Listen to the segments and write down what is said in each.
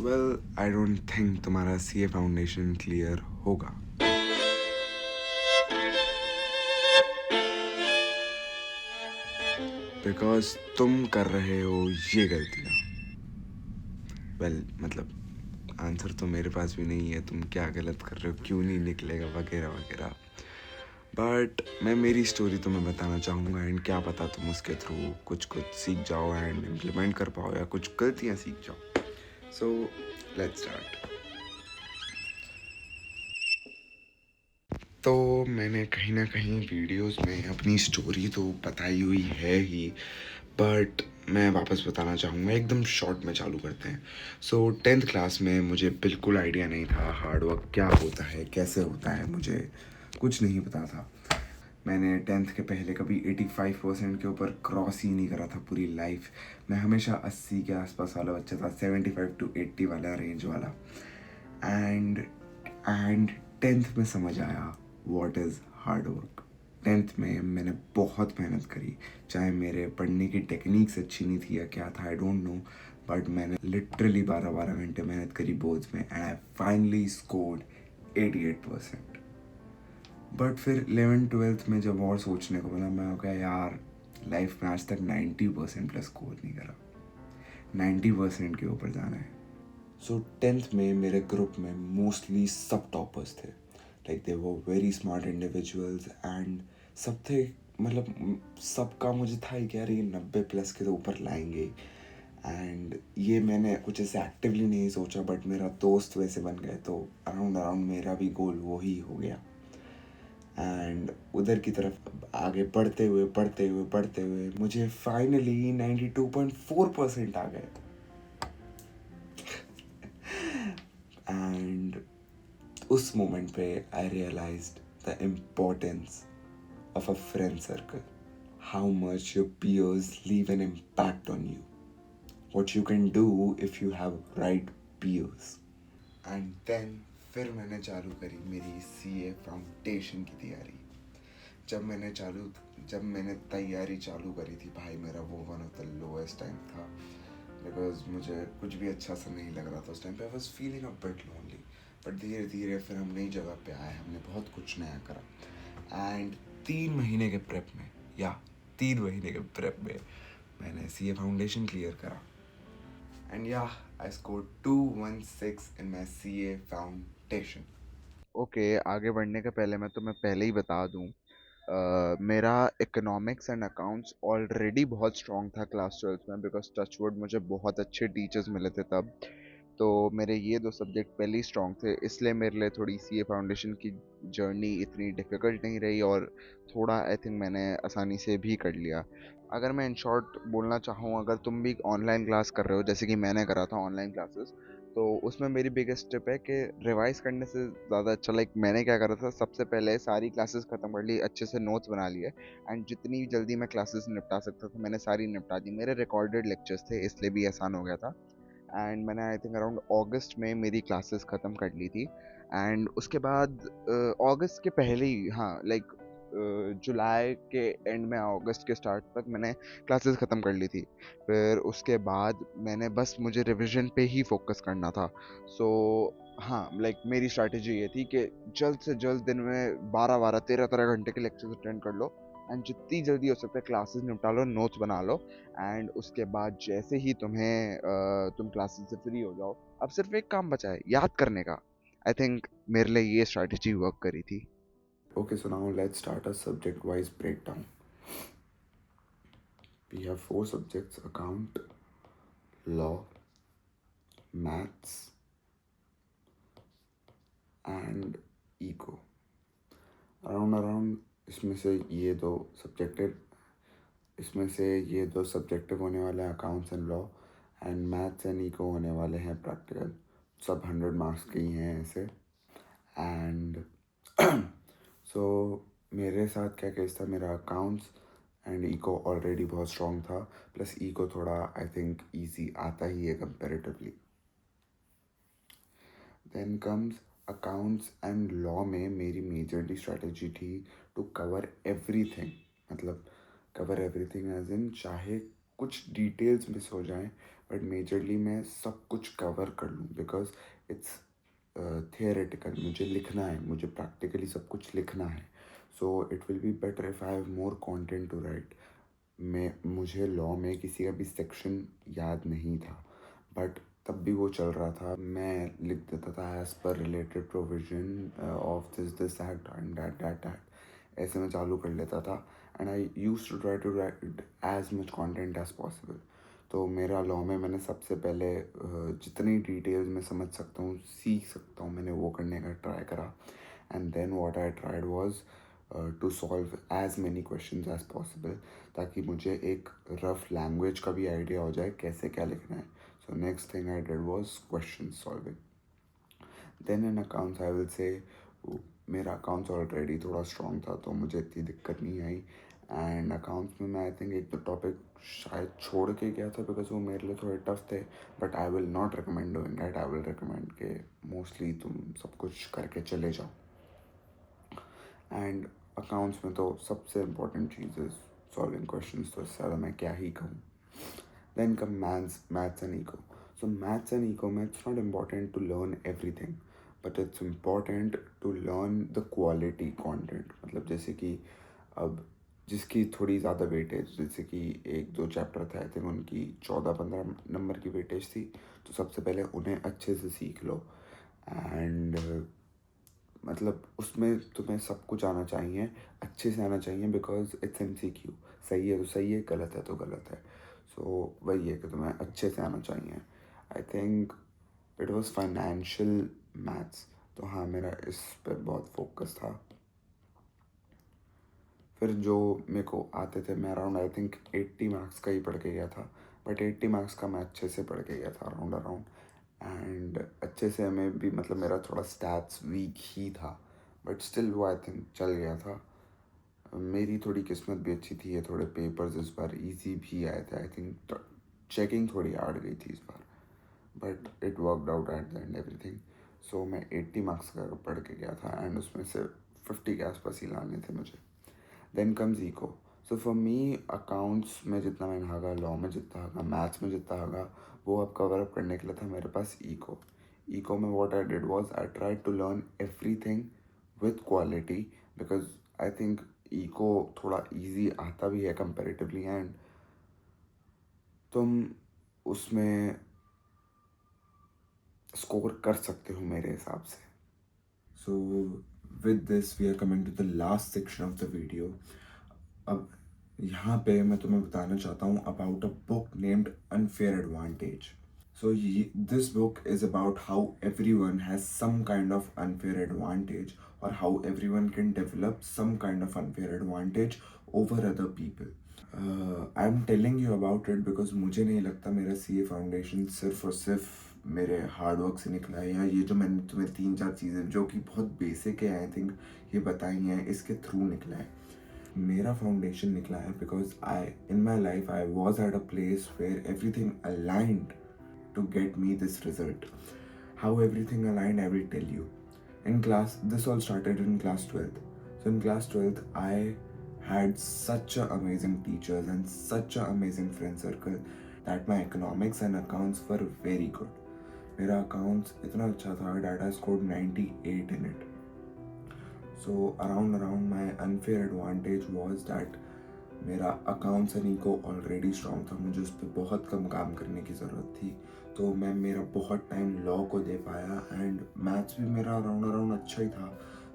Well I don't think तुम्हारा CA foundation clear होगा, because तुम कर रहे हो ये गलतियाँ। मतलब आंसर तो मेरे पास भी नहीं है, तुम क्या गलत कर रहे हो, क्यों नहीं निकलेगा, वगैरह वगैरह। बट मैं मेरी स्टोरी तुम्हें बताना चाहूँगा, एंड क्या पता तुम उसके थ्रू कुछ कुछ सीख जाओ एंड इम्प्लीमेंट कर पाओ, या कुछ गलतियाँ सीख जाओ। So let's start. तो मैंने कहीं ना कहीं वीडियोस में अपनी स्टोरी तो बताई हुई है ही, बट मैं वापस बताना चाहूँगा। एकदम शॉर्ट में चालू करते हैं। सो 10th क्लास में मुझे बिल्कुल आइडिया नहीं था हार्डवर्क क्या होता है, कैसे होता है, मुझे कुछ नहीं पता था। मैंने 10th के पहले कभी 85% के ऊपर क्रॉस ही नहीं करा था पूरी लाइफ। मैं हमेशा 80 के आसपास वाला बच्चा था, 75 to 80 वाला रेंज वाला। एंड एंड 10th में समझ आया what is hard work. 10th में मैंने बहुत मेहनत करी, चाहे मेरे पढ़ने की टेक्निक्स अच्छी नहीं थी या क्या था, आई डोंट नो, बट मैंने लिटरली 12-12 घंटे मेहनत करी बोर्ड्स में, and I finally scored 88%। But फिर 11th-12th में जब और सोचने को मिला, मैं हो गया यार, लाइफ में आज तक 90% प्लस स्कोर नहीं करा, 90% के ऊपर जाना है। सो 10th में मेरे ग्रुप में मोस्टली सब टॉपर्स थे, लाइक दे वो वेरी स्मार्ट इंडिविजुअल्स, एंड सब थे, मतलब सबका मुझे था कि यार ये 90+ के तो ऊपर लाएंगे। एंड ये मैंने कुछ ऐसे एक्टिवली नहीं सोचा, बट मेरा दोस्त वैसे बन गए, तो अराउंड अराउंड मेरा भी गोल वो ही हो गया। एंड उधर की तरफ आगे बढ़ते हुए मुझे फाइनली 92.4% आ गए। एंड उस मोमेंट पे I realised the importance of a friend circle, how much your peers leave an impact on you, what you can do if you have right peers. And then फिर मैंने चालू करी मेरी CA foundation की तैयारी। जब मैंने तैयारी चालू करी थी भाई, मेरा वो one of the lowest time था, बिकॉज मुझे कुछ भी अच्छा सा नहीं लग रहा था उस टाइम पे। I was feeling a bit lonely, but धीरे धीरे फिर हम नई जगह पे आए, हमने बहुत कुछ नया करा। एंड 3 महीने के प्रेप में, या 3 महीने के प्रेप में मैंने सीए फाउंडेशन क्लियर करा। एंड या I score 216 in my CA foundation. Okay, आगे बढ़ने के पहले मैं तुम्हें पहले ही बता दूं, मेरा इकोनॉमिक्स एंड अकाउंट्स ऑलरेडी बहुत स्ट्रॉन्ग था क्लास 12th में, बिकॉज टचवुड मुझे बहुत अच्छे टीचर्स मिले थे तब। तो मेरे ये दो सब्जेक्ट पहले ही स्ट्रॉन्ग थे, इसलिए मेरे लिए थोड़ी सी ये फाउंडेशन की जर्नी इतनी डिफ़िकल्ट नहीं रही, और थोड़ा आई थिंक मैंने आसानी से भी कर लिया। अगर मैं इन शॉर्ट बोलना चाहूँ, अगर तुम भी ऑनलाइन क्लास कर रहे हो जैसे कि मैंने करा था ऑनलाइन क्लासेस, तो उसमें मेरी बिगेस्ट टिप है कि रिवाइज करने से ज़्यादा अच्छा, लाइक मैंने क्या करा था, सबसे पहले सारी क्लासेस ख़त्म कर ली, अच्छे से नोट्स बना लिए, एंड जितनी जल्दी मैं क्लासेस निपटा सकता था मैंने सारी निपटा दी। मेरे रिकॉर्डेड लेक्चर्स थे इसलिए भी आसान हो गया था। एंड मैंने आई थिंक अराउंड अगस्त में मेरी क्लासेस ख़त्म कर ली थी। एंड उसके बाद अगस्त के पहले ही, हाँ लाइक जुलाई के एंड में अगस्त के स्टार्ट तक मैंने क्लासेस ख़त्म कर ली थी। फिर उसके बाद मैंने बस मुझे रिवीजन पे ही फोकस करना था। सो हाँ, लाइक मेरी स्ट्रैटेजी ये थी कि जल्द से जल्द दिन में 12-12 13-13 घंटे के लेक्चर्स अटेंड कर लो, एंड जितनी जल्दी हो सकता है क्लासेस निपटा लो, नोट्स बना लो। एंड उसके बाद जैसे ही तुम क्लासेस से फ्री हो जाओ, अब सिर्फ एक काम बचा है, याद करने का। आई थिंक मेरे लिए ये स्ट्रैटेजी वर्क करी थी। Okay, so now let's start a subject wise breakdown. We have 4 subjects: account, law, maths, and eco. Around इसमें से ये दो सब्जेक्टिव इसमें से ये दो सब्जेक्टिव होने वाले हैं, accounts and law, and maths and eco होने वाले हैं प्रैक्टिकल। सब 100 मार्क्स के ही हैं ऐसे। एंड सो मेरे साथ क्या केस था, मेरा अकाउंट्स एंड इको ऑलरेडी बहुत स्ट्रॉन्ग था, प्लस इको थोड़ा आई थिंक ईजी आता ही है comparatively. Then comes accounts and law में मेरी मेजरली स्ट्रैटेजी थी टू कवर एवरीथिंग, मतलब कवर एवरीथिंग एज इन चाहे कुछ डिटेल्स मिस हो जाएं, बट मेजरली मैं सब कुछ कवर कर लूँ, बिकॉज इट्स थियोरेटिकल। मुझे लिखना है, मुझे प्रैक्टिकली सब कुछ लिखना है। So it will be better if I have more content to write. मुझे लॉ में किसी का भी सेक्शन याद नहीं था, बट तब भी वो चल रहा था। मैं लिख देता था एज पर related provision of this act and that ऐसे मैं चालू कर लेता था। And I use to try to write as much content as possible. तो मेरा लॉ में मैंने सबसे पहले जितनी डिटेल्स मैं समझ सकता हूँ, सीख सकता हूँ, मैंने वो करने का ट्राई करा। And then what I tried was to solve as many questions as possible, ताकि मुझे एक रफ लैंग्वेज का भी आइडिया हो जाए कैसे क्या लिखना है। So next thing I did was question solving. Then in accounts I will say मेरा अकाउंट्स ऑलरेडी थोड़ा स्ट्रॉन्ग था, तो मुझे इतनी दिक्कत नहीं आई। एंड अकाउंट्स में मैं आई थिंक एक दो टॉपिक शायद छोड़ के गया था, बिकॉज वो मेरे लिए थोड़े टफ थे। But I will not recommend doing that. I will recommend के मोस्टली तुम सब कुछ करके चले जाओ। एंड अकाउंट्स में तो सबसे इम्पोर्टेंट चीज़ है सॉल्विंग क्वेश्चंस, तो इससे ज़्यादा मैं क्या ही कहूँ। Then come maths and eco. So maths and eco में it's not important to learn everything, but it's important to learn the quality content. मतलब जैसे कि अब जिसकी थोड़ी ज़्यादा वेटेज, जैसे कि एक दो चैप्टर थे आई थिंक उनकी 14-15 नंबर की वेटेज थी, तो सबसे पहले उन्हें अच्छे से सीख लो। एंड मतलब उसमें तुम्हें सब कुछ आना चाहिए, अच्छे से आना चाहिए, बिकॉज इट्स MCQ। सही है तो सही है, गलत है तो गलत है। सो वही है कि तुम्हें अच्छे से आना चाहिए। I think it was financial maths, तो हाँ मेरा इस पर बहुत फोकस था। फिर जो मेरे को आते थे, मैं अराउंड आई थिंक 80 मार्क्स का ही पढ़ के गया था, बट 80 मार्क्स का मैं अच्छे से पढ़ के गया था अराउंड अराउंड। एंड अच्छे से में भी मतलब मेरा थोड़ा स्टैट्स वीक ही था, बट स्टिल वो आई थिंक चल गया था। मेरी थोड़ी किस्मत भी अच्छी थी, ये थोड़े पेपर्स इस बार इजी भी आए थे आई थिंक। चेकिंग थोड़ी हार्ड गई थी इस बार, but it worked out at the end everything. So मैं 80 मार्क्स का पढ़ के गया था, एंड उसमें से 50 के आसपास ही लाने थे मुझे। Then comes eco. So for me accounts में जितना मैंने भागा, लॉ में जितना भागा, मैथ्स में जितना भागा, वो अब कवर अप करने के लिए था मेरे पास इको। इको में what I did was I tried to learn everything with quality, because I think eco थोड़ा इजी आता भी है कंपेरेटिवली, एंड तुम उसमें स्कोर कर सकते हो मेरे हिसाब से। So with this we are coming to the last section of the video. अब यहाँ पे मैं तुम्हें बताना चाहता हूँ about a book named unfair advantage. So this book is about how everyone has some kind of unfair advantage, और how everyone can develop some kind of unfair advantage over other people. I am telling you about it because मुझे नहीं लगता मेरा CA foundation सिर्फ और सिर्फ मेरे hard work से निकला है, या ये जो मैंने तुम्हें 3-4 चीज़ें जो कि बहुत बेसिक है आई थिंक ये बताई हैं, इसके थ्रू निकला है। मेरा फाउंडेशन निकला है because I in my life I was at a place where everything aligned to get me this result. How everything aligned, I will tell you. In class, this all started in class 12th. So in class 12th, I had such a amazing teachers and such a amazing friend circle that my economics and accounts were very good. मेरा accounts इतना अच्छा था that I scored 98 in it. So around my unfair advantage was that मेरा accounts and eco already strong था, मुझे उस पर बहुत कम काम करने की ज़रूरत थी, तो मैं मेरा बहुत टाइम लॉ को दे पाया। एंड मैथ्स भी मेरा अराउंड अच्छा ही था,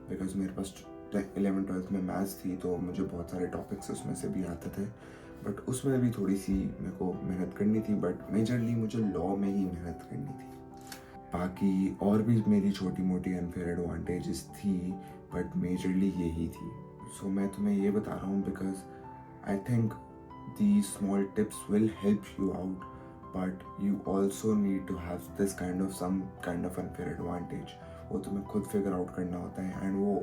बिकॉज मेरे पास 11th-12th में मैथ्स थी, तो मुझे बहुत सारे टॉपिक्स उसमें से भी आते थे, बट उसमें भी थोड़ी सी मेरे को मेहनत करनी थी, बट मेजरली मुझे लॉ में ही मेहनत करनी थी। बाकी और भी मेरी छोटी मोटी अनफेयर एडवांटेजेस थी, बट मेजरली यही थी। सो मैं तुम्हें ये बता रहा हूँ because I think these small tips will help you out, but you also need to have this kind of some kind of unfair advantage. वो तुम्हें खुद figure out करना होता है, and वो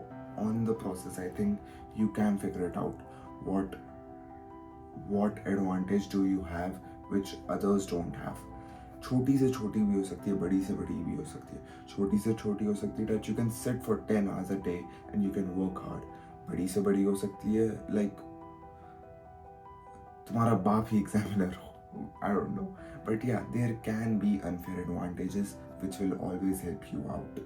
on the process I think you can figure it out. What advantage do you have which others don't have? छोटी से छोटी भी हो सकती है, बड़ी से बड़ी भी हो सकती है। छोटी से छोटी हो सकती है that you can sit for 10 hours a day and you can work hard. बड़ी से बड़ी हो सकती है like तुम्हारा बाप ही एग्जामिनर हो, I don't know, But yeah, there can be unfair advantages which will always help you out.